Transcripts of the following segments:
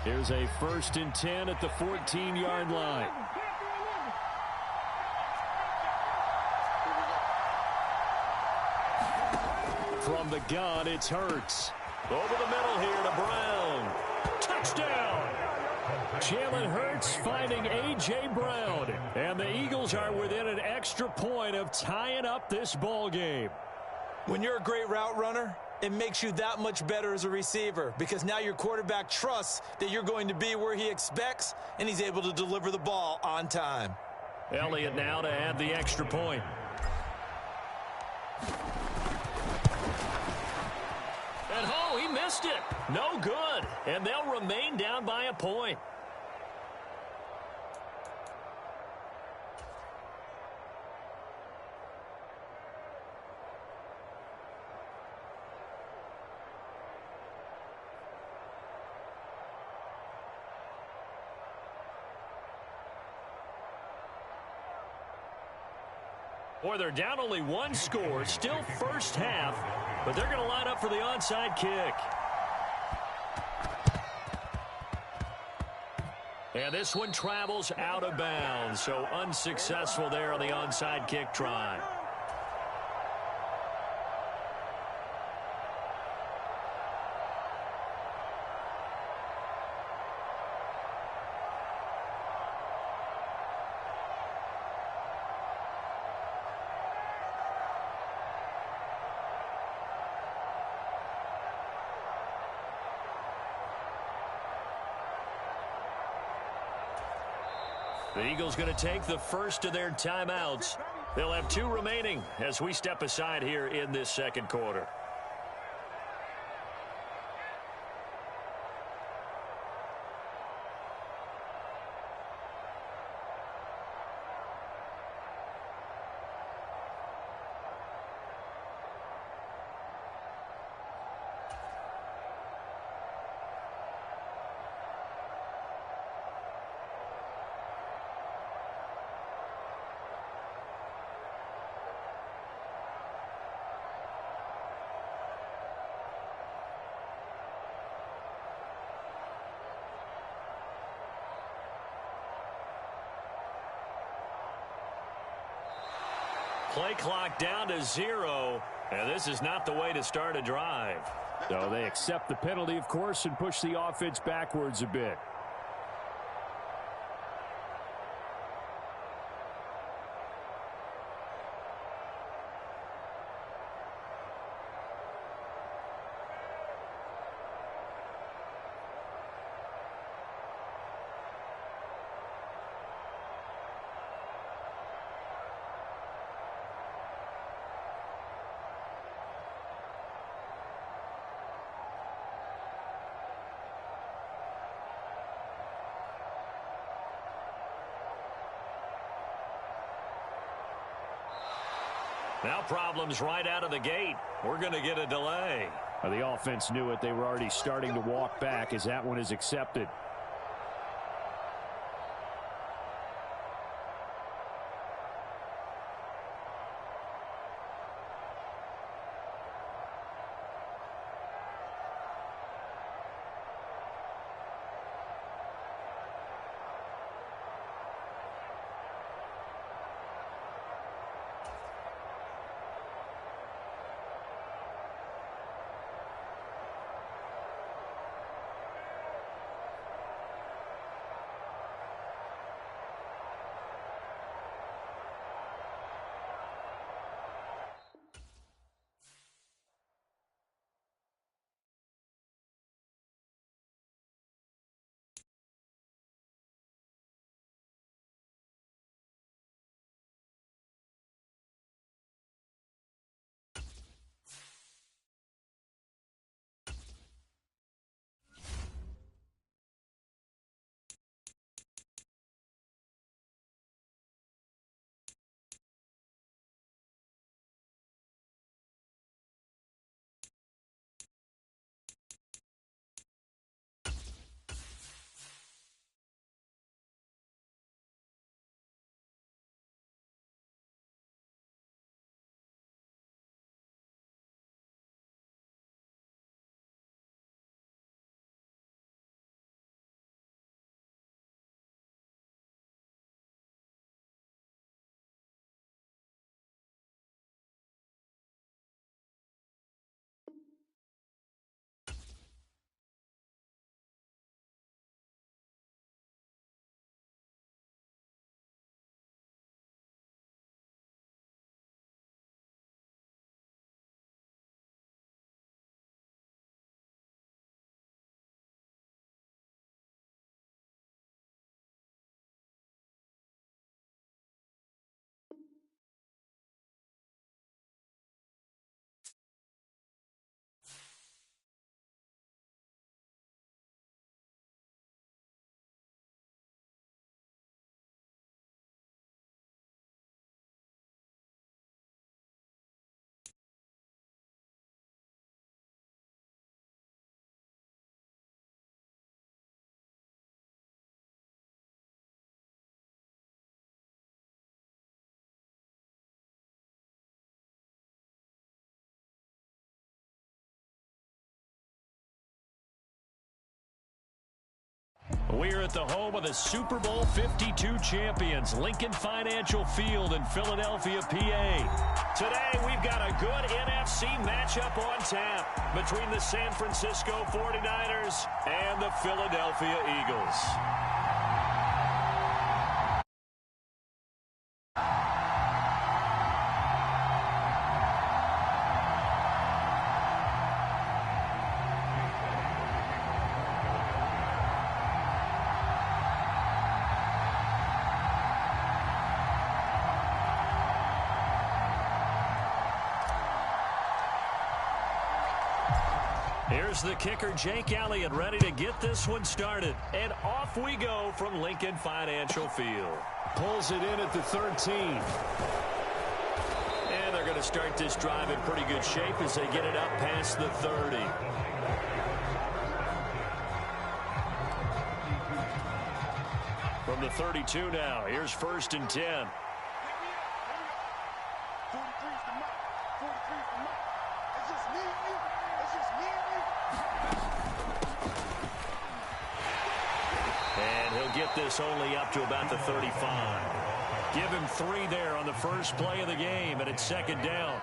Here's a 1st and 10 at the 14-yard line. From the gun, it's Hurts. Over the middle here to Brown. Touchdown! Jalen Hurts finding A.J. Brown. And the Eagles are within an extra point of tying up this ball game. When you're a great route runner, it makes you that much better as a receiver because now your quarterback trusts that you're going to be where he expects, and he's able to deliver the ball on time. Elliott now to add the extra point. And oh, he missed it. No good. And they'll remain down by a point. Boy, they're down only one score, still first half, but they're going to line up for the onside kick. And this one travels out of bounds, so unsuccessful there on the onside kick try. The Eagles going to take the first of their timeouts. They'll have 2 remaining as we step aside here in this second quarter. Play clock down to 0, and this is not the way to start a drive. So they accept the penalty, of course, and push the offense backwards a bit. Now problems right out of the gate. We're going to get a delay. The offense knew it. They were already starting to walk back as that one is accepted. We're at the home of the Super Bowl 52 champions, Lincoln Financial Field in Philadelphia, PA. Today, we've got a good NFC matchup on tap between the San Francisco 49ers and the Philadelphia Eagles. Here's the kicker, Jake Elliott, ready to get this one started. And off we go from Lincoln Financial Field. Pulls it in at the 13. And they're going to start this drive in pretty good shape as they get it up past the 30. From the 32 now, here's 1st and 10. Get this only up to about the 35. Give him 3 there on the first play of the game, and it's 2nd down.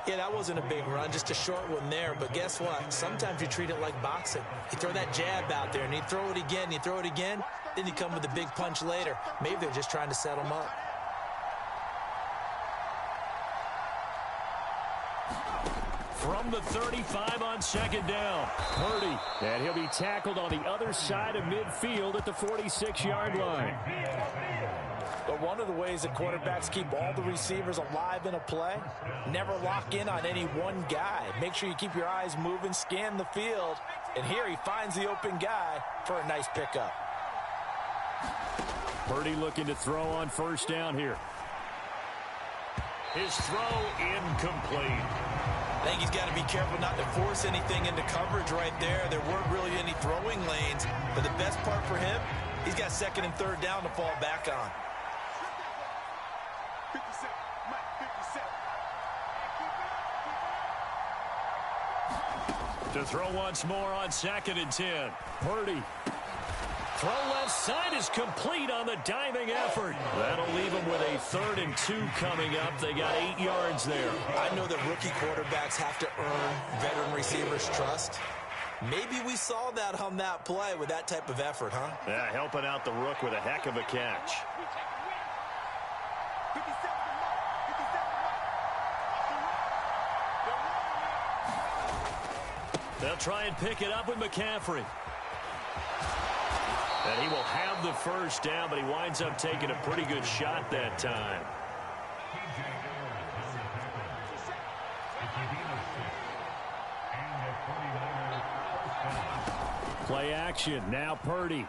Yeah, that wasn't a big run, just a short one there. But guess what? Sometimes you treat it like boxing. You throw that jab out there, and you throw it again, you throw it again, then you come with a big punch later. Maybe they're just trying to set him up. From the 35 on 2nd down, Purdy. And he'll be tackled on the other side of midfield at the 46-yard line. But one of the ways that quarterbacks keep all the receivers alive in a play, never lock in on any one guy. Make sure you keep your eyes moving, scan the field. And here he finds the open guy for a nice pickup. Purdy looking to throw on 1st down here. His throw incomplete. I think he's got to be careful not to force anything into coverage right there. There weren't really any throwing lanes. But the best part for him, he's got 2nd and 3rd down to fall back on. To throw once more on 2nd and 10. Purdy. Throw left side is complete on the diving effort. That'll leave them with a 3rd and 2 coming up. They got 8 yards there. I know that rookie quarterbacks have to earn veteran receivers' trust. Maybe we saw that on that play with that type of effort, huh? Yeah, helping out the rook with a heck of a catch. They'll try and pick it up with McCaffrey. And he will have the 1st down, but he winds up taking a pretty good shot that time. Play action. Now Purdy.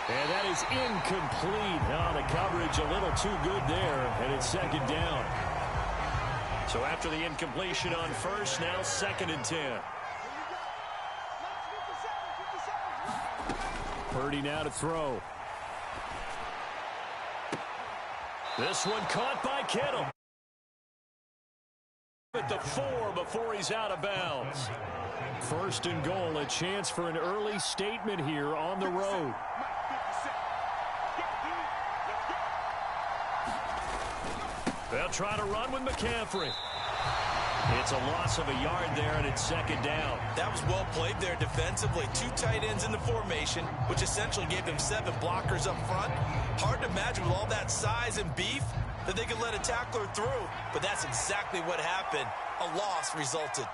And that is incomplete. Oh, the coverage a little too good there, and it's 2nd down. So after the incompletion on 1st, now 2nd and 10. Purdy now to throw. This one caught by Kittle. At the 4 before he's out of bounds. 1st and goal, a chance for an early statement here on the road. They'll try to run with McCaffrey. It's a loss of a yard there, and it's 2nd down. That was well played there defensively. 2 tight ends in the formation, which essentially gave them 7 blockers up front. Hard to imagine with all that size and beef that they could let a tackler through, but that's exactly what happened. A loss resulted.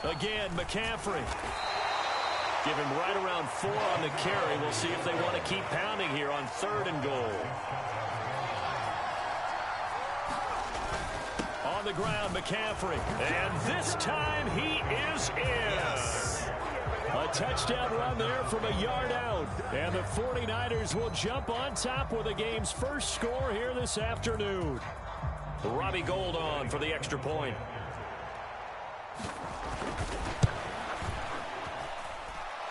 Again, McCaffrey. Give him right around 4 on the carry. We'll see if they want to keep pounding here on 3rd and goal. On the ground, McCaffrey. And this time he is in. Yes. A touchdown run there from a yard out. And the 49ers will jump on top with the game's first score here this afternoon. Robbie Gould on for the extra point.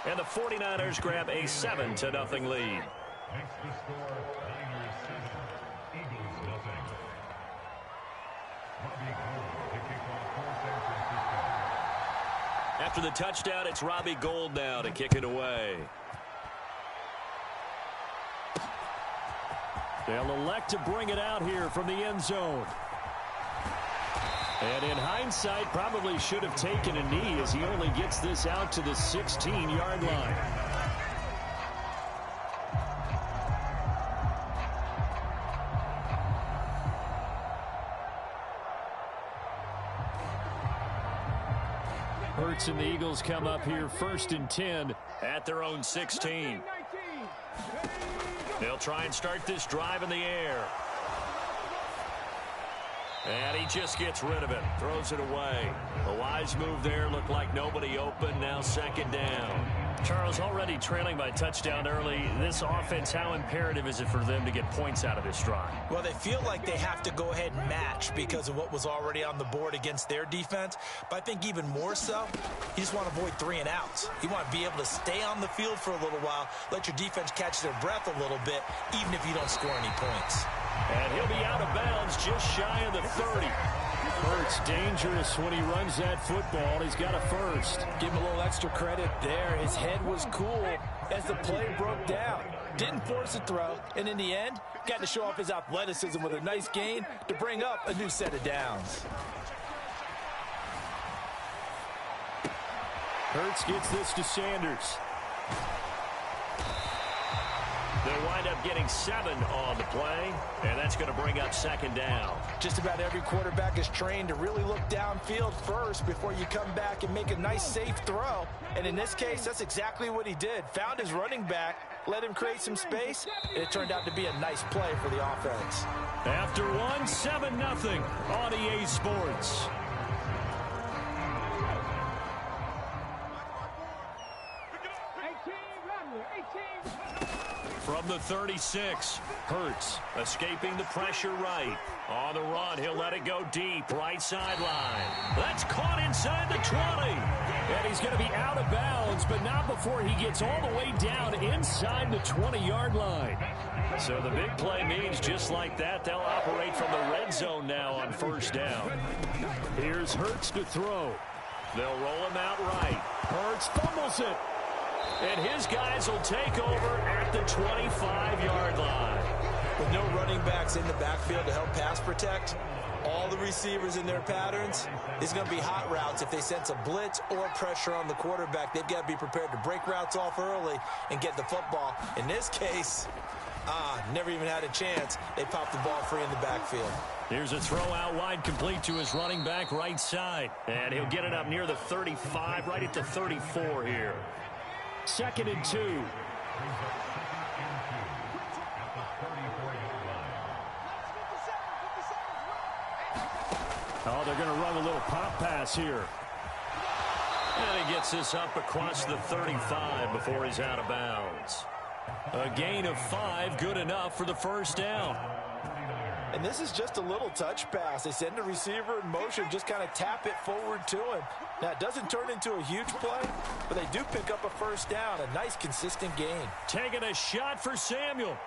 And the 49ers grab a 7-0 lead. After the touchdown, it's Robbie Gould now to kick it away. They'll elect to bring it out here from the end zone. And in hindsight, probably should have taken a knee as he only gets this out to the 16-yard line. Hurts and the Eagles come up here 1st and 10 at their own 16. They'll try and start this drive in the air. And he just gets rid of it, throws it away. A wise move there, looked like nobody open, now 2nd down. Charles, already trailing by touchdown early. This offense, how imperative is it for them to get points out of this drive? Well, they feel like they have to go ahead and match because of what was already on the board against their defense. But I think even more so, you just want to avoid 3 and outs. You want to be able to stay on the field for a little while, let your defense catch their breath a little bit, even if you don't score any points. And he'll be out of bounds just shy of the 30. Hurts dangerous when he runs that football. He's got a first. Give him a little extra credit there. His head was cool as the play broke down. Didn't force a throw, and in the end, got to show off his athleticism with a nice gain to bring up a new set of downs. Hurts gets this to Sanders. They'll wind up getting 7 on the play, and that's going to bring up 2nd down. Just about every quarterback is trained to really look downfield first before you come back and make a nice, safe throw. And in this case, that's exactly what he did. Found his running back, let him create some space, and it turned out to be a nice play for the offense. After one, 7-0 on EA Sports. From the 36, Hurts escaping the pressure right. On the run, he'll let it go deep, right sideline. That's caught inside the 20. And he's going to be out of bounds, but not before he gets all the way down inside the 20-yard line. So the big play means just like that, they'll operate from the red zone now on 1st down. Here's Hurts to throw. They'll roll him out right. Hurts fumbles it. And his guys will take over at the 25-yard line. With no running backs in the backfield to help pass protect, all the receivers in their patterns, it's going to be hot routes. If they sense a blitz or pressure on the quarterback, they've got to be prepared to break routes off early and get the football. In this case, never even had a chance. They popped the ball free in the backfield. Here's a throw out wide, complete to his running back right side. And he'll get it up near the 35, right at the 34 here. 2nd and 2. Oh, they're going to run a little pop pass here. And he gets this up across the 35 before he's out of bounds. A gain of 5, good enough for the 1st down. And this is just a little touch pass. They send the receiver in motion, just kind of tap it forward to him. Now, it doesn't turn into a huge play, but they do pick up a 1st down, a nice, consistent gain. Taking a shot for Samuel.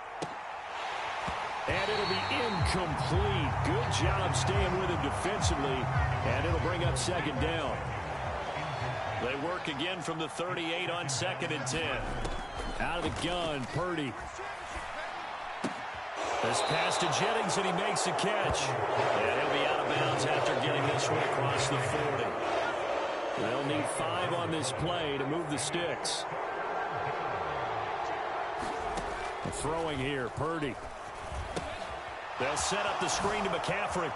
And it'll be incomplete. Good job staying with him defensively, and it'll bring up 2nd down. They work again from the 38 on 2nd and 10. Out of the gun, Purdy. This pass to Jennings, and he makes the catch. And he'll be out of bounds after getting this one across the 40. They'll need 5 on this play to move the sticks. Throwing here, Purdy. They'll set up the screen to McCaffrey.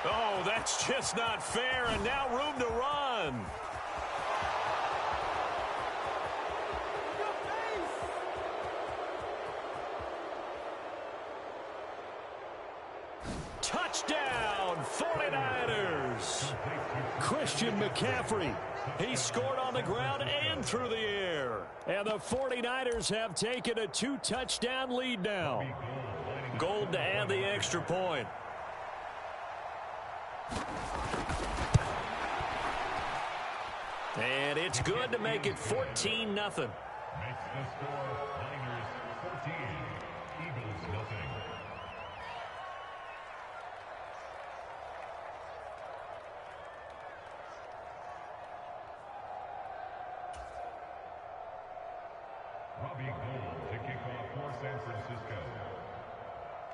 Oh, that's just not fair, and now room to run. Touchdown, 49ers. Christian McCaffrey. He scored on the ground and through the air. And the 49ers have taken a 2-touchdown lead now. Gold to add the extra point. And it's good to make it 14-0.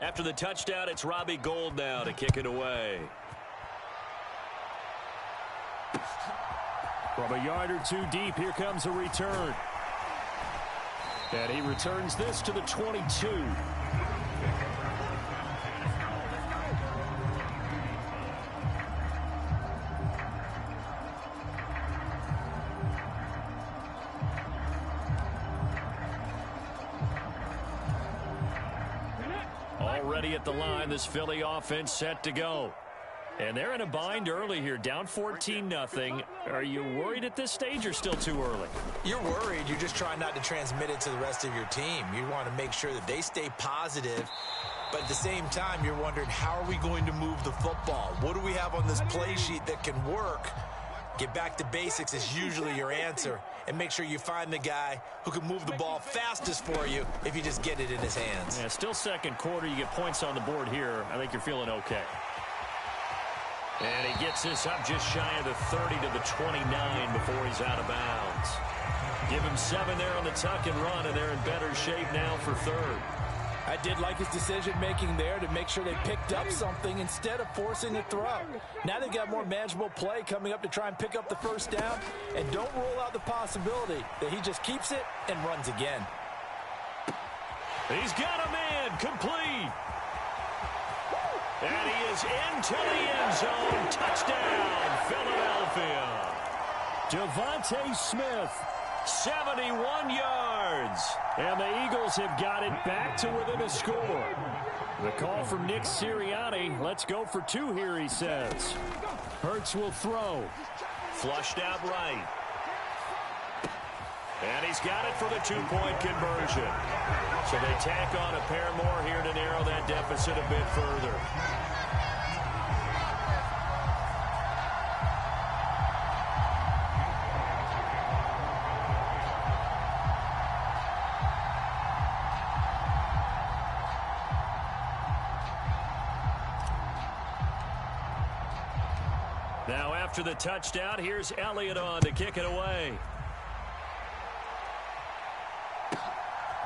After the touchdown, it's Robbie Gould now to kick it away. From a yard or two deep, here comes a return. And he returns this to the 22. Already at the line, this Philly offense set to go. And they're in a bind early here, down 14-0. Are you worried at this stage or still too early? You're worried. You're just trying not to transmit it to the rest of your team. You want to make sure that they stay positive. But at the same time, you're wondering, how are we going to move the football? What do we have on this play sheet that can work? Get back to basics is usually your answer. And make sure you find the guy who can move the ball fastest for you if you just get it in his hands. Yeah, still second quarter. You get points on the board here. I think you're feeling okay. And he gets this up just shy of the 30 to the 29 before he's out of bounds. Give him 7 there on the tuck and run, and they're in better shape now for third. I did like his decision-making there to make sure they picked up something instead of forcing a throw. Now they've got more manageable play coming up to try and pick up the first down, and don't rule out the possibility that he just keeps it and runs again. He's got a man complete. And he is into the end zone. Touchdown, Philadelphia. Devontae Smith, 71 yards. And the Eagles have got it back to within a score. The call from Nick Sirianni. Let's go for 2 here, he says. Hurts will throw. Flushed out right. And he's got it for the 2-point conversion. So they tack on a pair more here to narrow that deficit a bit further. Now after the touchdown, here's Elliott on to kick it away.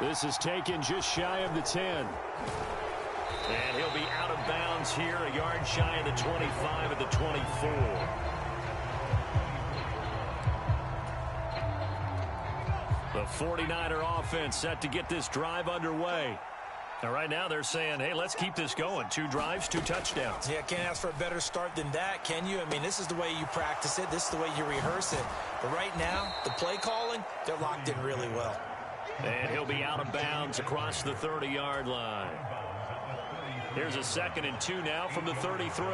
This is taken just shy of the 10. And he'll be out of bounds here, a yard shy of the 25 at the 24. The 49er offense set to get this drive underway. Now, right now they're saying, hey, let's keep this going. 2 drives, 2 touchdowns. Yeah, can't ask for a better start than that, can you? I mean, this is the way you practice it. This is the way you rehearse it. But right now, the play calling, they're locked in really well. And he'll be out of bounds across the 30-yard line. Here's a 2nd and 2 now from the 33.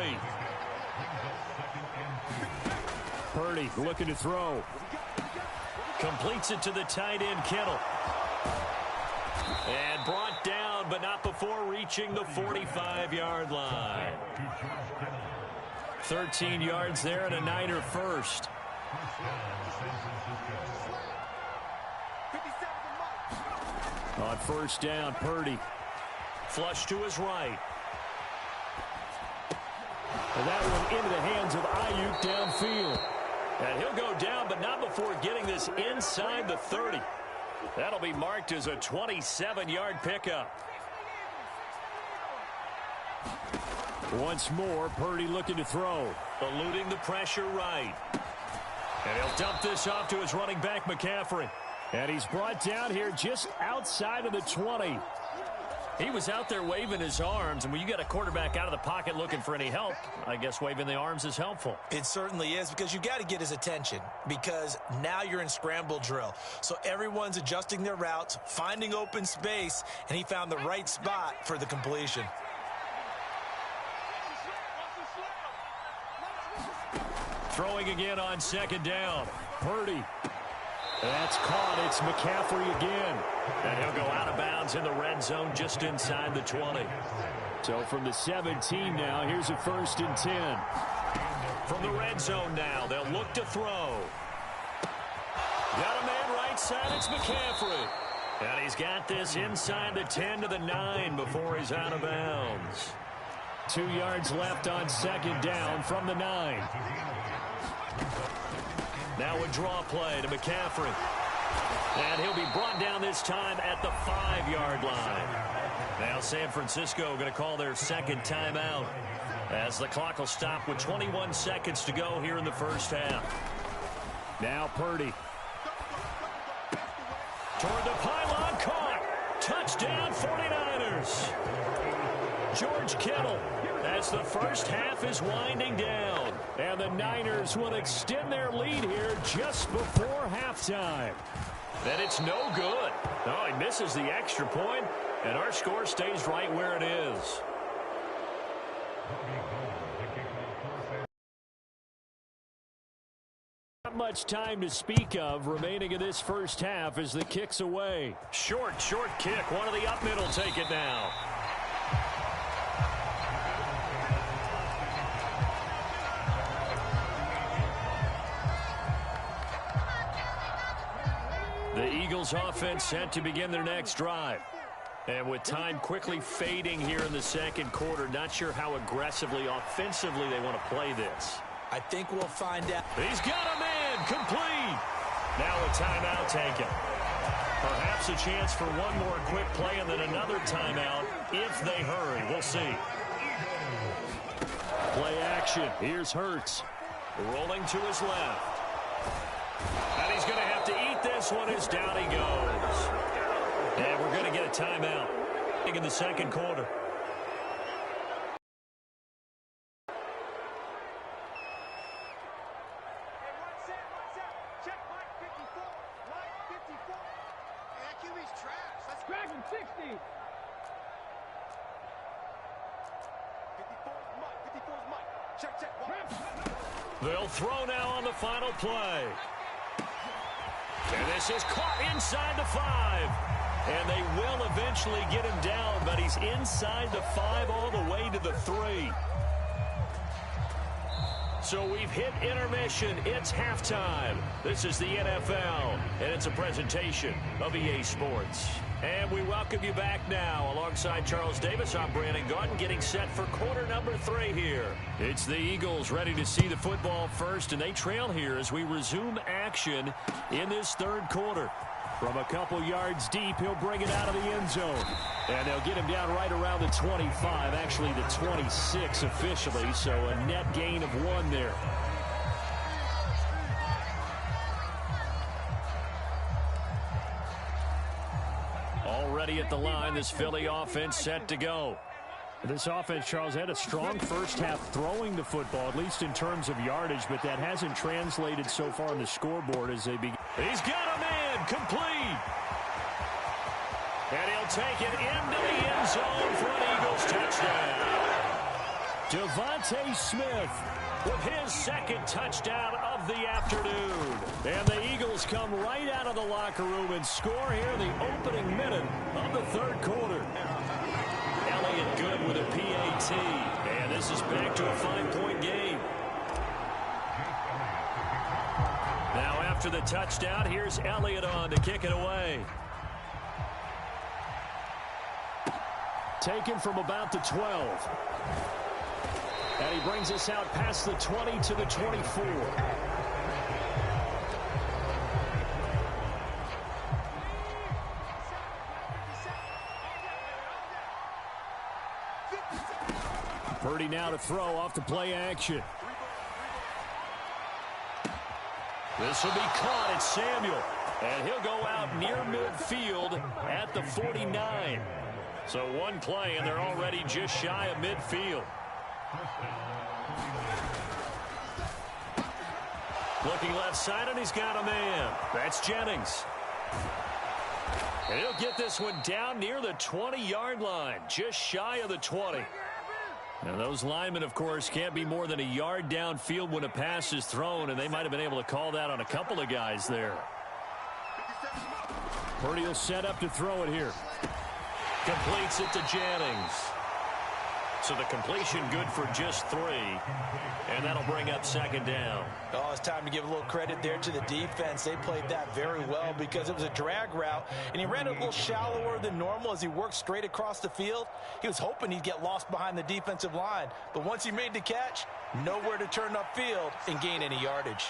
Purdy looking to throw. Completes it to the tight end, Kittle. And brought down, but not before reaching the 45-yard line. 13 yards there and a Niner first. On first down, Purdy. Flush to his right. And that one into the hands of Ayuk downfield. And he'll go down, but not before getting this inside the 30. That'll be marked as a 27-yard pickup. Once more, Purdy looking to throw. Eluding the pressure right. And he'll dump this off to his running back, McCaffrey. And he's brought down here just outside of the 20. He was out there waving his arms, and when you got a quarterback out of the pocket looking for any help, I guess waving the arms is helpful. It certainly is, because you got to get his attention, because now you're in scramble drill. So everyone's adjusting their routes, finding open space, and he found the right spot for the completion. Throwing again on 2nd down. Purdy. That's caught. It's McCaffrey again. And he'll go out of bounds in the red zone just inside the 20. So from the 17 now, here's a 1st and 10. From the red zone now, they'll look to throw. Got a man right side. It's McCaffrey. And he's got this inside the 10 to the 9 before he's out of bounds. 2 yards left on 2nd down from the 9. Now a draw play to McCaffrey. And he'll be brought down this time at the 5-yard line. Now San Francisco going to call their second timeout as the clock will stop with 21 seconds to go here in the first half. Now Purdy. Toward the pylon, caught. Touchdown 49ers. George Kittle as the first half is winding down. And the Niners will extend their lead here just before halftime. And it's no good. No, he misses the extra point, and our score stays right where it is. Not much time to speak of remaining in this first half as the kick's away. Short kick. One of the up middle take it now. The Eagles offense set to begin their next drive. And with time quickly fading here in the second quarter, not sure how aggressively, offensively they want to play this. I think we'll find out. He's got a man, complete. Now a timeout taken. Perhaps a chance for one more quick play and then another timeout if they hurry. We'll see. Play action. Here's Hurts. Rolling to his left. And he's going to have to eat this one as down he goes. And we're going to get a timeout in the second quarter. They'll throw now on the final play. And this is caught inside the 5. And they will eventually get him down, but he's inside the 5 all the way to the 3. So we've hit intermission. It's halftime. This is the NFL, and it's a presentation of EA Sports. And we welcome you back now. Alongside Charles Davis, I'm Brandon Gaudin, getting set for quarter number 3 here. It's the Eagles ready to see the football first, and they trail here as we resume action in this third quarter. From a couple yards deep, he'll bring it out of the end zone. And they'll get him down right around the 25, actually the 26 officially, so a net gain of 1 there. Already at the line, this Philly offense set to go. This offense, Charles, had a strong first half throwing the football, at least in terms of yardage, but that hasn't translated so far on the scoreboard as they begin. He's got a man, complete. And he'll take it into the end zone for an Eagles touchdown. Devontae Smith with his second touchdown of the afternoon. And the Eagles come right out of the locker room and score here in the opening minute of the third quarter. Elliott good with a PAT. And this is back to a 5-point game. Now after the touchdown, here's Elliott on to kick it away. Taken from about the 12. And he brings us out past the 20 to the 24. Purdy now to throw off the play action. This will be caught. It's Samuel. And he'll go out near midfield at the 49. So one play, and they're already just shy of midfield. Looking left side, and he's got a man. That's Jennings. And he'll get this one down near the 20-yard line, just shy of the 20. Now, those linemen, of course, can't be more than a yard downfield when a pass is thrown, and they might have been able to call that on a couple of guys there. Purdy will set up to throw it here. Completes it to Jennings. So the completion good for just 3. And that'll bring up second down. Oh, it's time to give a little credit there to the defense. They played that very well because it was a drag route, and he ran it a little shallower than normal as he worked straight across the field. He was hoping he'd get lost behind the defensive line, but once he made the catch, nowhere to turn upfield and gain any yardage.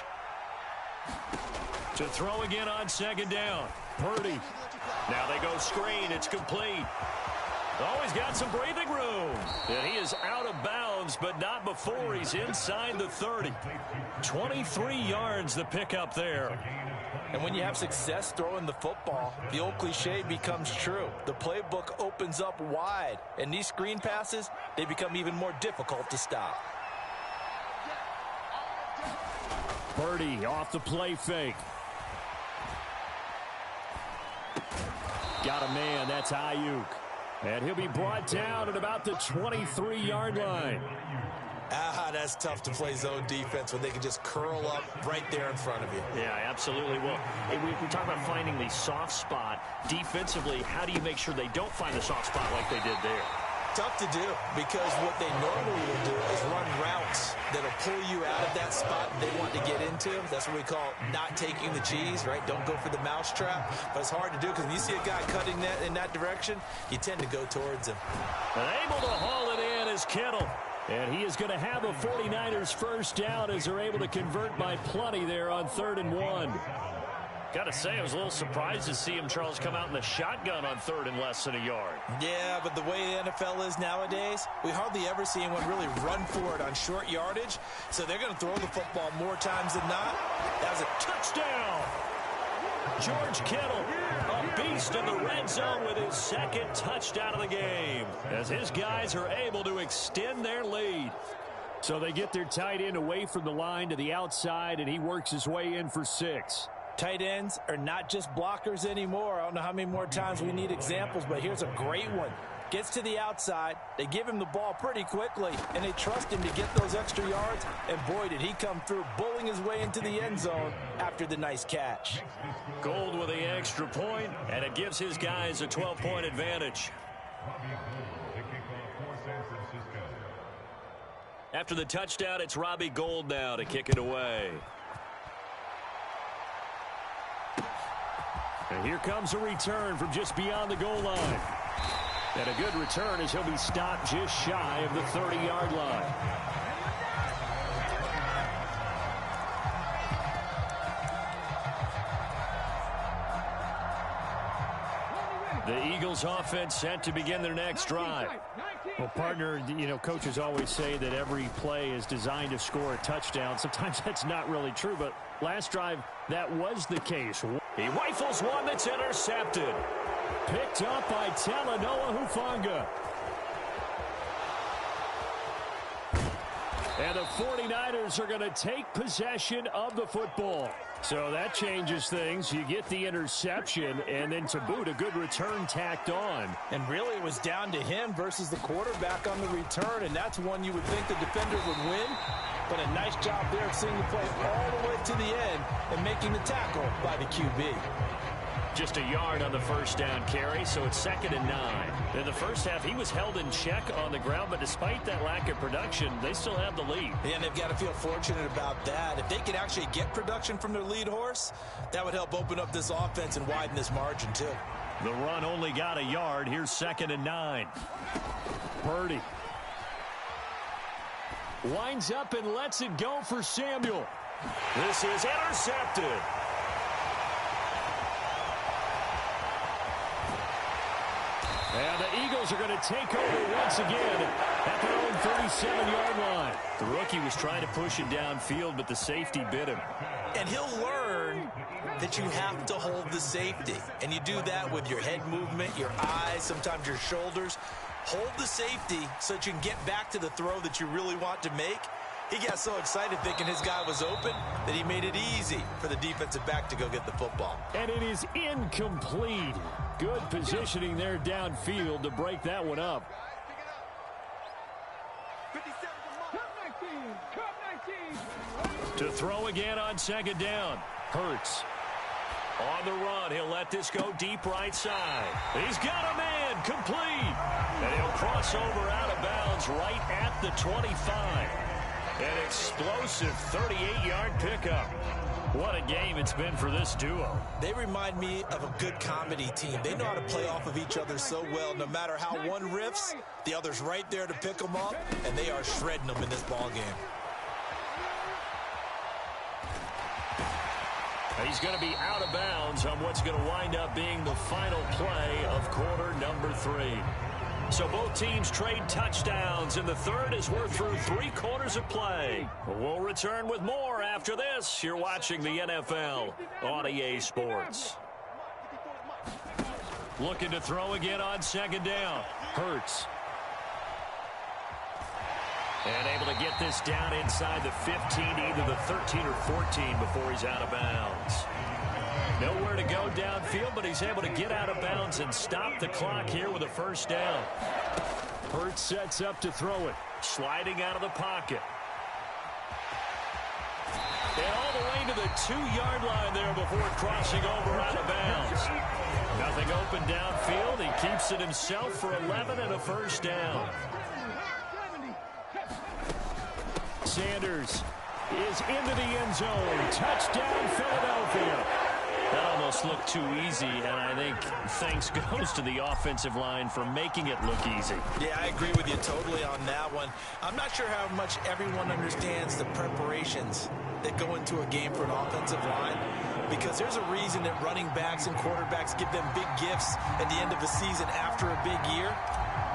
To throw again on second down. Purdy. Now they go screen. It's complete. Oh, he's got some breathing room. And he is out of bounds, but not before he's inside the 30. 23 yards the pickup there. And when you have success throwing the football, the old cliche becomes true. The playbook opens up wide, and these screen passes, they become even more difficult to stop. Purdy off the play fake. Got a man, that's Ayuk. And he'll be brought down at about the 23-yard line. That's tough to play zone defense when they can just curl up right there in front of you. Yeah, absolutely. Well, we talk about finding the soft spot. Defensively, how do you make sure they don't find the soft spot like they did there? Tough to do, because what they normally will do is run routes that'll pull you out of that spot they want to get into. That's what we call not taking the cheese, right? Don't go for the mousetrap. But it's hard to do, because when you see a guy cutting that in that direction, you tend to go towards him. And able to haul it in is Kittle. And he is going to have a 49ers first down as they're able to convert by plenty there on 3rd and 1. Got to say, I was a little surprised to see him, Charles, come out in the shotgun on 3rd and less than a yard. Yeah, but the way the NFL is nowadays, we hardly ever see anyone really run for it on short yardage. So they're going to throw the football more times than not. That was a touchdown. George Kittle, a beast in the red zone with his second touchdown of the game, as his guys are able to extend their lead. So they get their tight end away from the line to the outside, and he works his way in for 6. Tight ends are not just blockers anymore. I don't know how many more times we need examples, but here's a great one. Gets to the outside, they give him the ball pretty quickly, and they trust him to get those extra yards, and boy, did he come through, bowling his way into the end zone after the nice catch. Gold with the extra point, and it gives his guys a 12-point advantage. After the touchdown, it's Robbie Gould now to kick it away. And here comes a return from just beyond the goal line. And a good return as he'll be stopped just shy of the 30-yard line. The Eagles offense set to begin their next drive. Well, partner, you know, coaches always say that every play is designed to score a touchdown. Sometimes that's not really true, but last drive, that was the case. He rifles one that's intercepted. Picked up by Talanoa Hufanga. And the 49ers are going to take possession of the football. So that changes things. You get the interception, and then to boot, a good return tacked on. And really, it was down to him versus the quarterback on the return, and that's one you would think the defender would win. But a nice job there of seeing the play all the way to the end and making the tackle by the QB. Just a yard on the first down carry, so it's 2nd and 9. In the first half, he was held in check on the ground, but despite that lack of production, they still have the lead. And they've got to feel fortunate about that. If they could actually get production from their lead horse, that would help open up this offense and widen this margin, too. The run only got a yard. Here's 2nd and 9. Purdy winds up and lets it go for Samuel. This is intercepted. And the Eagles are going to take over once again at their own 37-yard line. The rookie was trying to push it downfield, but the safety bit him. And he'll learn that you have to hold the safety. And you do that with your head movement, your eyes, sometimes your shoulders. Hold the safety so that you can get back to the throw that you really want to make. He got so excited thinking his guy was open that he made it easy for the defensive back to go get the football. And it is incomplete. Good positioning there downfield to break that one up. To throw again on 2nd down. Hurts. On the run, he'll let this go deep right side. He's got a man, complete. And he'll cross over out of bounds right at the 25. An explosive 38-yard pickup. What a game it's been for this duo. They remind me of a good comedy team. They know how to play off of each other so well. No matter how one riffs, the other's right there to pick them up, and they are shredding them in this ball game. He's going to be out of bounds on what's going to wind up being the final play of quarter number 3. So both teams trade touchdowns, and the third as we're through 3 quarters of play. We'll return with more after this. You're watching the NFL on EA Sports. Looking to throw again on second down. Hurts. And able to get this down inside the 15, either the 13 or 14 before he's out of bounds. Nowhere to go downfield, but he's able to get out of bounds and stop the clock here with a first down. Hurts sets up to throw it. Sliding out of the pocket. And all the way to the 2-yard line there before crossing over out of bounds. Nothing open downfield. He keeps it himself for 11 and a first down. Sanders is into the end zone. Touchdown, Philadelphia. That almost looked too easy, and I think thanks goes to the offensive line for making it look easy. Yeah, I agree with you totally on that one. I'm not sure how much everyone understands the preparations that go into a game for an offensive line, because there's a reason that running backs and quarterbacks give them big gifts at the end of the season after a big year.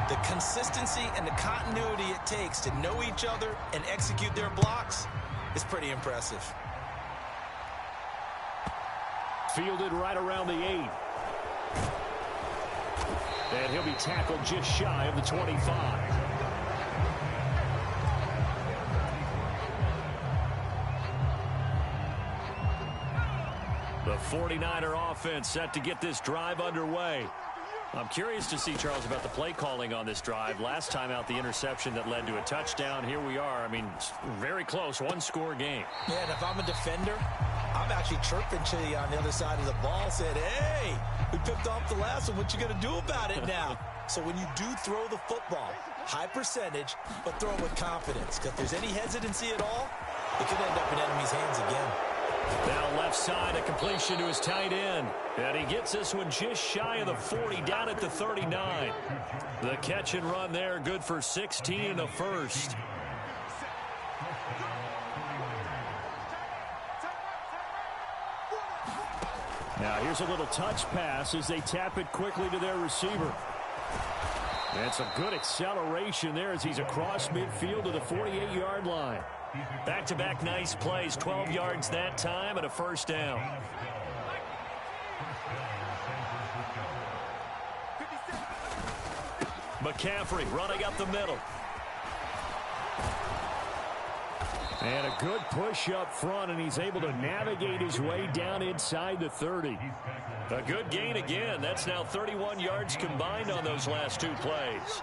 The consistency and the continuity it takes to know each other and execute their blocks is pretty impressive. Fielded right around the 8. And he'll be tackled just shy of the 25. The 49er offense set to get this drive underway. I'm curious to see, Charles, about the play calling on this drive. Last time out, the interception that led to a touchdown. Here we are. I mean, very close, one-score game. Yeah, and if I'm a defender, I'm actually chirping to you on the other side of the ball, said, hey, we picked off the last one. What you going to do about it now? So when you do throw the football, high percentage, but throw it with confidence. Because if there's any hesitancy at all, it could end up in enemy's hands again. Now left side, a completion to his tight end. And he gets this one just shy of the 40, down at the 39. The catch and run there, good for 16 and a first. Now here's a little touch pass as they tap it quickly to their receiver. And some good acceleration there as he's across midfield to the 48-yard line. Back-to-back nice plays, 12 yards that time and a first down. McCaffrey running up the middle. And a good push up front, and he's able to navigate his way down inside the 30. A good gain again. That's now 31 yards combined on those last 2 plays.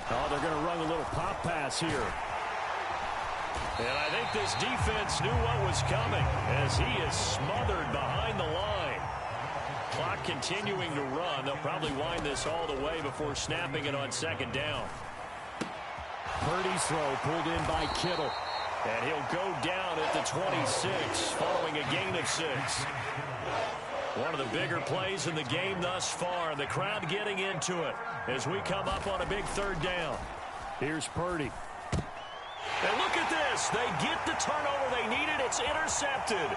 Oh, they're going to run a little pop pass here. And I think this defense knew what was coming as he is smothered behind the line. Clock continuing to run. They'll probably wind this all the way before snapping it on second down. Purdy's throw pulled in by Kittle. And he'll go down at the 26 following a gain of 6. One of the bigger plays in the game thus far. The crowd getting into it as we come up on a big third down. Here's Purdy. And look at this. They get the turnover they needed. It's intercepted.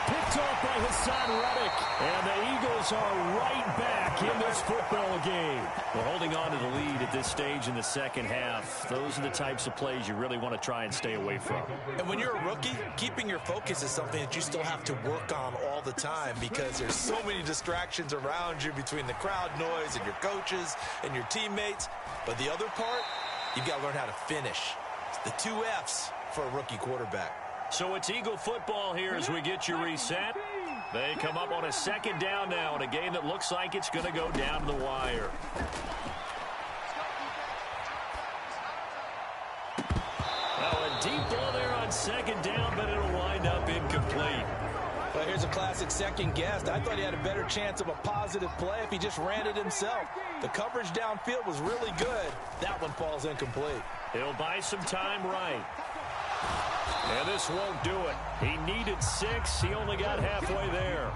Picked off by Hassan Reddick. And the Eagles are right back in this football game. We're holding on to the lead at this stage in the second half. Those are the types of plays you really want to try and stay away from. And when you're a rookie, keeping your focus is something that you still have to work on all the time because there's so many distractions around you between the crowd noise and your coaches and your teammates. But the other part, you've got to learn how to finish. It's the 2 F's for a rookie quarterback. So it's Eagle football here as we get you reset. They come up on a second down now in a game that looks like it's going to go down to the wire. Oh, a deep ball there on second down, but it'll wind up incomplete. Well, here's a classic second guess. I thought he had a better chance of a positive play if he just ran it himself. The coverage downfield was really good. That one falls incomplete. He'll buy some time right. And this won't do it. He needed 6. He only got halfway there.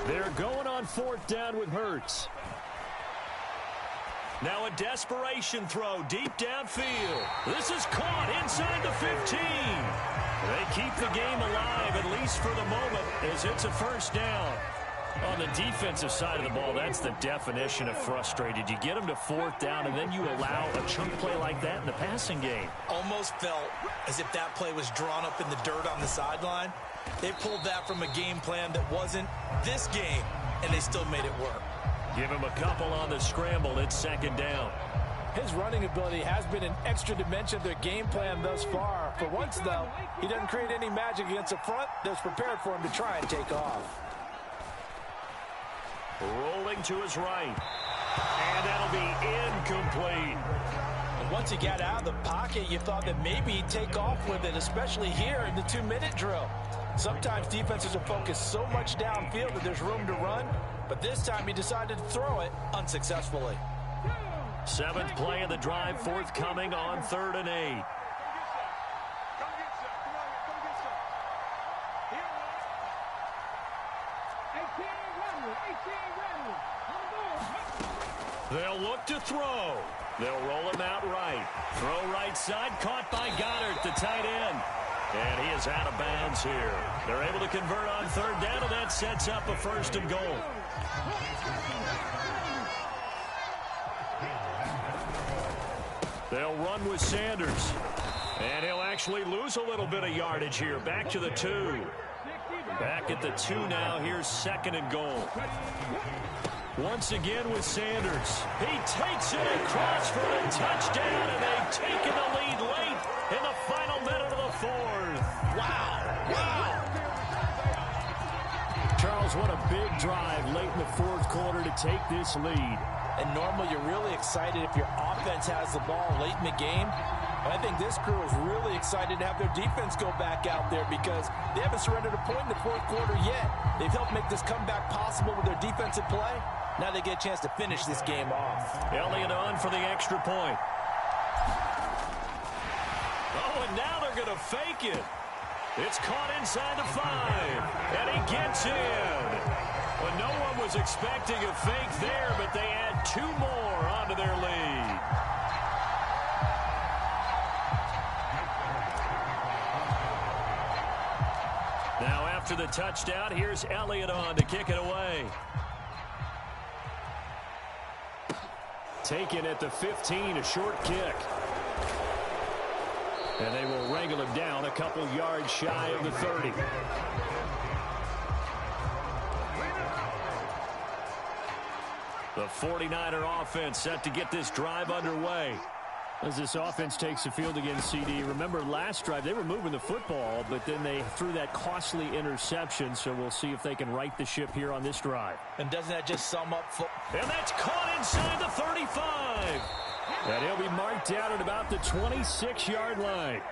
They're going on 4th down with Hurts. Now a desperation throw deep downfield. This is caught inside the 15. They keep the game alive, at least for the moment, as it's a first down. On the defensive side of the ball, that's the definition of frustrated. You get them to fourth down, and then you allow a chunk play like that in the passing game. Almost felt as if that play was drawn up in the dirt on the sideline. They pulled that from a game plan that wasn't this game, and they still made it work. Give him a couple on the scramble. It's second down. His running ability has been an extra dimension of their game plan thus far. For once, though, he doesn't create any magic against the front that's prepared for him to try and take off. Rolling to his right. And that'll be incomplete. And once he got out of the pocket, you thought that maybe he'd take off with it, especially here in the 2-minute drill. Sometimes defenses are focused so much downfield that there's room to run, but this time he decided to throw it unsuccessfully. Seventh play of the drive, forthcoming on 3rd and 8. They'll look to throw. They'll roll him out right. Throw right side, caught by Goddard, the tight end. And he is out of bounds here. They're able to convert on 3rd down, and that sets up a 1st and goal. They'll run with Sanders. And he'll actually lose a little bit of yardage here. Back to the 2. Back at the 2 now. Here's 2nd and goal. Once again with Sanders. He takes it across for a touchdown, and they've taken the lead late in the final minute of the 4th. Wow. Wow. Charles, what a big drive late in the 4th quarter to take this lead. And normally you're really excited if your offense has the ball late in the game. But I think this crew is really excited to have their defense go back out there because they haven't surrendered a point in the 4th quarter yet. They've helped make this comeback possible with their defensive play. Now they get a chance to finish this game off. Elliott on for the extra point. Oh, and now they're going to fake it. It's caught inside the 5. And he gets in. Well, no one was expecting a fake there, but they add 2 more onto their lead. Now after the touchdown, here's Elliott on to kick it away. Taken at the 15, a short kick. And they will wrangle him down a couple yards shy of the 30. The 49er offense set to get this drive underway. As this offense takes the field against CD, remember last drive they were moving the football, but then they threw that costly interception, so we'll see if they can right the ship here on this drive. And doesn't that just sum up? And that's caught inside the 35. And he'll be marked out at about the 26-yard line.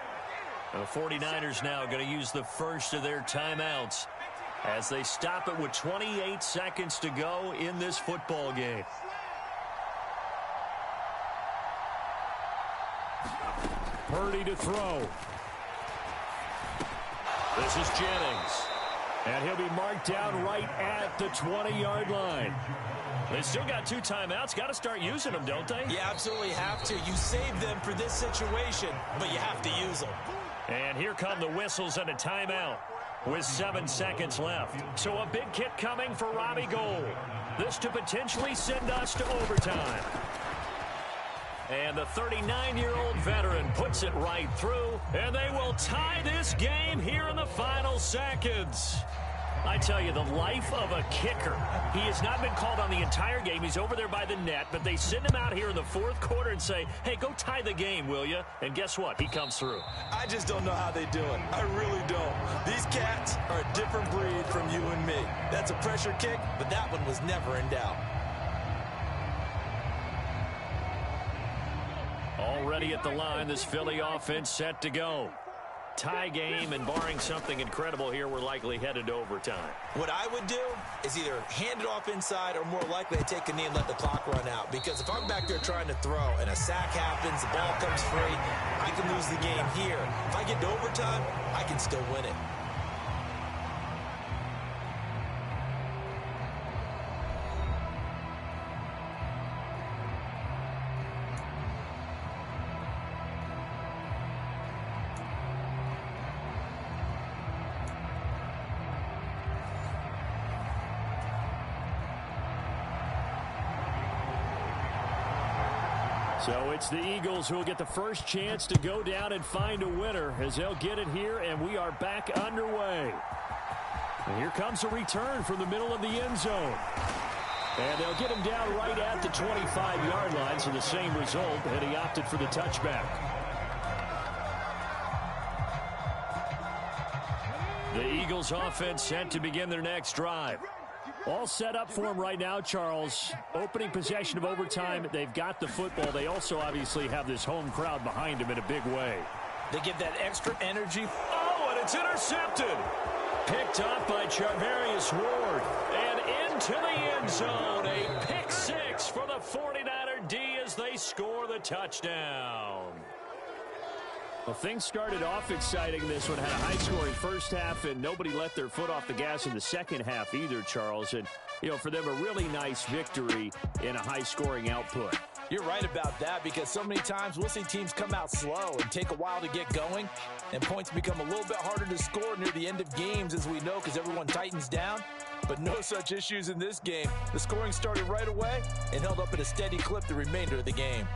The 49ers now going to use the first of their timeouts as they stop it with 28 seconds to go in this football game. Purdy to throw. This is Jennings. And he'll be marked down right at the 20-yard line. They still got 2 timeouts. Got to start using them, don't they? You absolutely have to. You save them for this situation, but you have to use them. And here come the whistles and a timeout with 7 seconds left. So a big kick coming for Robbie Gould. This to potentially send us to overtime. And the 39-year-old veteran puts it right through, and they will tie this game here in the final seconds. I tell you, the life of a kicker. He has not been called on the entire game. He's over there by the net, but they send him out here in the 4th quarter and say, hey, go tie the game, will you? And guess what? He comes through. I just don't know how they do it. I really don't. These cats are a different breed from you and me. That's a pressure kick, but that one was never in doubt. Already at the line, this Philly offense set to go. Tie game, and barring something incredible here, we're likely headed to overtime. What I would do is either hand it off inside or more likely to take a knee and let the clock run out. Because if I'm back there trying to throw and a sack happens, the ball comes free, I can lose the game here. If I get to overtime, I can still win it. So it's the Eagles who will get the first chance to go down and find a winner as they'll get it here, and we are back underway. And here comes a return from the middle of the end zone. And they'll get him down right at the 25-yard line, so the same result, and he opted for the touchback. The Eagles offense set to begin their next drive. All set up for them right now, Charles. Opening possession of overtime. They've got the football. They also obviously have this home crowd behind them in a big way. They give that extra energy. Oh, and it's intercepted. Picked up by Charvarius Ward. And into the end zone. A pick six for the 49er D as they score the touchdown. Well, things started off exciting. This one had a high-scoring first half, and nobody let their foot off the gas in the second half either, Charles. And, you know, for them, a really nice victory in a high-scoring output. You're right about that, because so many times we'll see teams come out slow and take a while to get going, and points become a little bit harder to score near the end of games, as we know, because everyone tightens down. But no such issues in this game. The scoring started right away and held up at a steady clip the remainder of the game.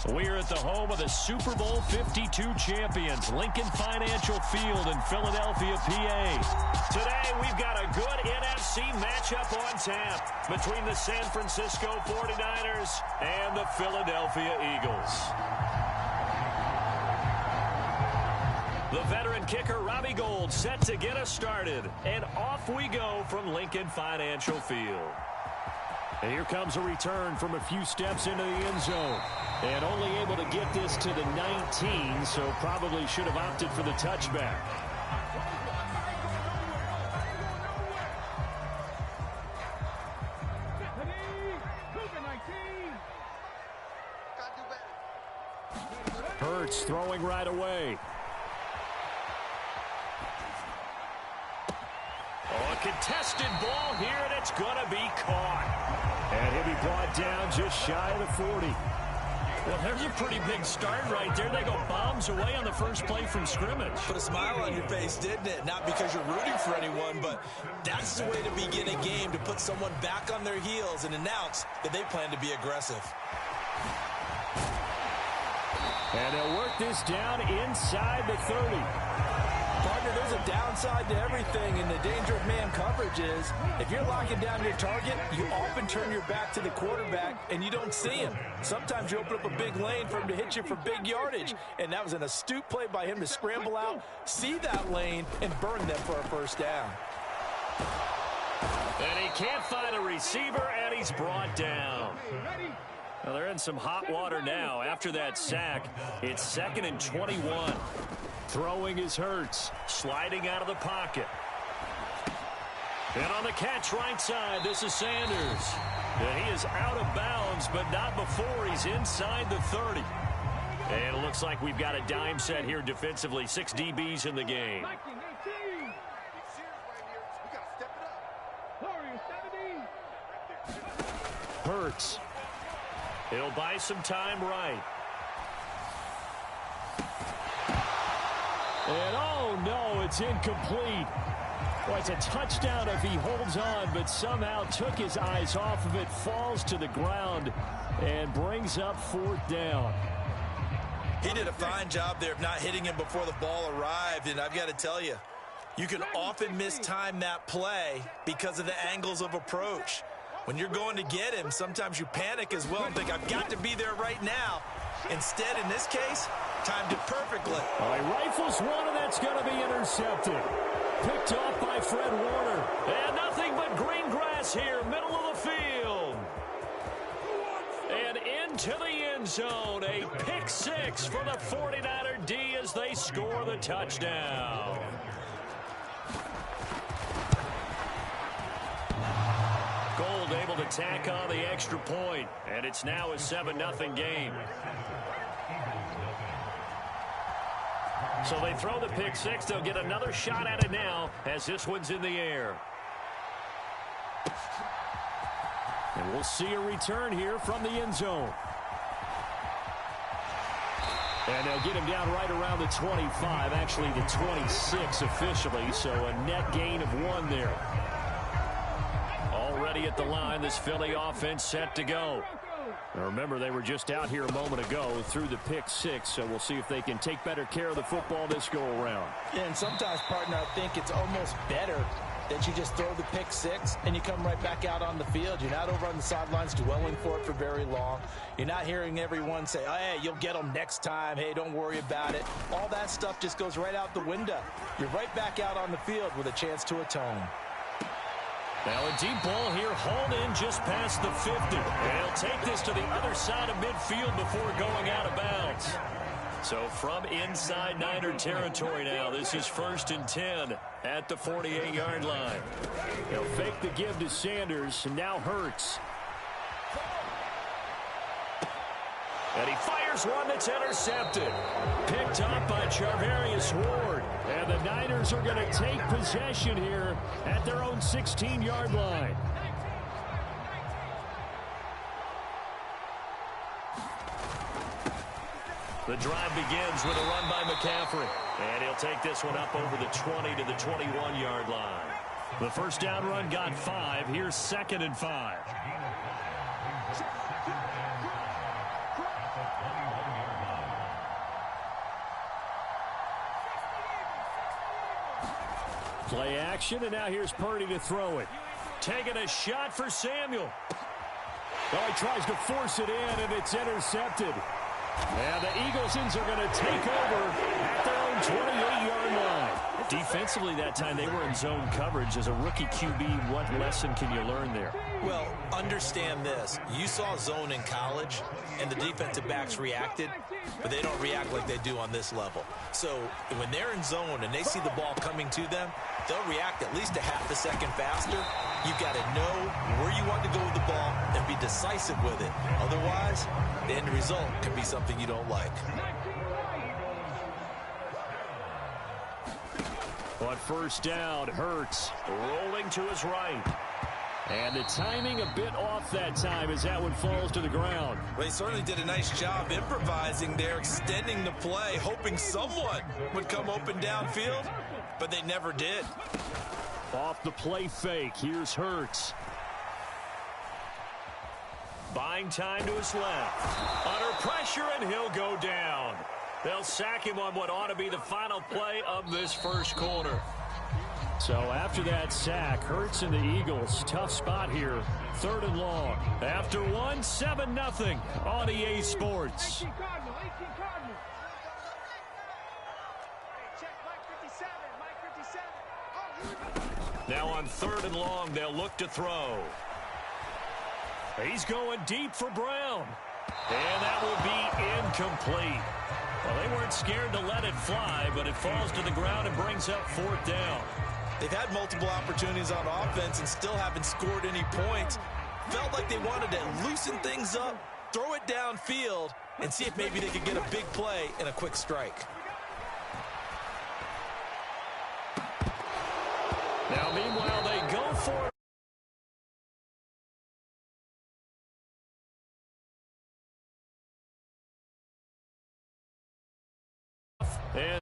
We're at the home of the Super Bowl 52 champions, Lincoln Financial Field in Philadelphia, PA. Today, we've got a good NFC matchup on tap between the San Francisco 49ers and the Philadelphia Eagles. The veteran kicker, Robbie Gould, set to get us started. And off we go from Lincoln Financial Field. And here comes a return from a few steps into the end zone. And only able to get this to the 19, so probably should have opted for the touchback. Hurts throwing right away. Oh, a contested ball here, and it's going to be caught. And he'll be brought down just shy of the 40. Well, there's a pretty big start right there. They go bombs away on the first play from scrimmage. Put a smile on your face, didn't it? Not because you're rooting for anyone, but that's the way to begin a game, to put someone back on their heels and announce that they plan to be aggressive. And they'll work this down inside the 30. Partner, there's a downside to everything, and the danger of man coverage is if you're locking down your target, you often turn your back to the quarterback and you don't see him. Sometimes you open up a big lane for him to hit you for big yardage, and that was an astute play by him to scramble out, see that lane, and burn them for a first down. And he can't find a receiver, and he's brought down. Well, they're in some hot water now. After that sack, it's 2nd and 21. Throwing is Hurts, sliding out of the pocket. And on the catch right side, this is Sanders. And he is out of bounds, but not before he's inside the 30. And it looks like we've got a dime set here defensively. 6 DBs in the game. Hurts. He'll buy some time right. And oh no, it's incomplete. Well, it's a touchdown if he holds on, but somehow took his eyes off of it, falls to the ground, and brings up 4th down. He did a fine job there of not hitting him before the ball arrived, and I've got to tell you, you can often mistime that play because of the angles of approach. When you're going to get him, sometimes you panic as well and think, I've got to be there right now. Instead, in this case, timed it perfectly. Oh, he rifles one, and that's going to be intercepted. Picked off by Fred Warner. And nothing but green grass here, middle of the field. And into the end zone, a pick 6 for the 49er D as they score the touchdown. Gould able to tack on the extra point, and it's now a 7-0 game. So they throw the pick 6. They'll get another shot at it now as this one's in the air. And we'll see a return here from the end zone. And they'll get him down right around the 25, actually the 26 officially, so a net gain of 1 there. Already at the line, this Philly offense set to go. Now remember, they were just out here a moment ago through the pick 6, so we'll see if they can take better care of the football this go-around. Yeah, and sometimes, partner, I think it's almost better that you just throw the pick 6 and you come right back out on the field. You're not over on the sidelines dwelling for it for very long. You're not hearing everyone say, oh, hey, you'll get them next time. Hey, don't worry about it. All that stuff just goes right out the window. You're right back out on the field with a chance to atone. Now a deep ball here, hauled in just past the 50. And he'll take this to the other side of midfield before going out of bounds. So from inside Niner territory now, this is 1st and 10 at the 48-yard line. They'll fake the give to Sanders, and now Hurts. And he fires one that's intercepted. Picked up by Charvarius Ward. And the Niners are going to take possession here at their own 16-yard line. The drive begins with a run by McCaffrey. And he'll take this one up over the 20 to the 21-yard line. The first down run got 5. Here's 2nd and 5. Play action, and now here's Purdy to throw it. Taking a shot for Samuel. Oh, he tries to force it in, and it's intercepted. And the Eaglesons are going to take over at their own 28-yard line. Defensively that time, they were in zone coverage. As a rookie QB, what lesson can you learn there? Well, understand this. You saw zone in college, and the defensive backs reacted, but they don't react like they do on this level. So when they're in zone and they see the ball coming to them, they'll react at least a half a second faster. You've got to know where you want to go with the ball and be decisive with it. Otherwise, the end result can be something you don't like. On first down, Hurts rolling to his right. And the timing a bit off that time as that one falls to the ground. Well, he certainly did a nice job improvising there, extending the play, hoping someone would come open downfield, but they never did. Off the play fake, here's Hurts. Buying time to his left. Under pressure, and he'll go down. They'll sack him on what ought to be the final play of this first quarter. So after that sack, Hurts and the Eagles, tough spot here. 3rd and long. After one, 7-0 on EA Sports. Now on 3rd and long, they'll look to throw. He's going deep for Brown. And that will be incomplete. Well, they weren't scared to let it fly, but it falls to the ground and brings up 4th down. They've had multiple opportunities on offense and still haven't scored any points. Felt like they wanted to loosen things up, throw it downfield, and see if maybe they could get a big play and a quick strike. Now, meanwhile, they go for it. And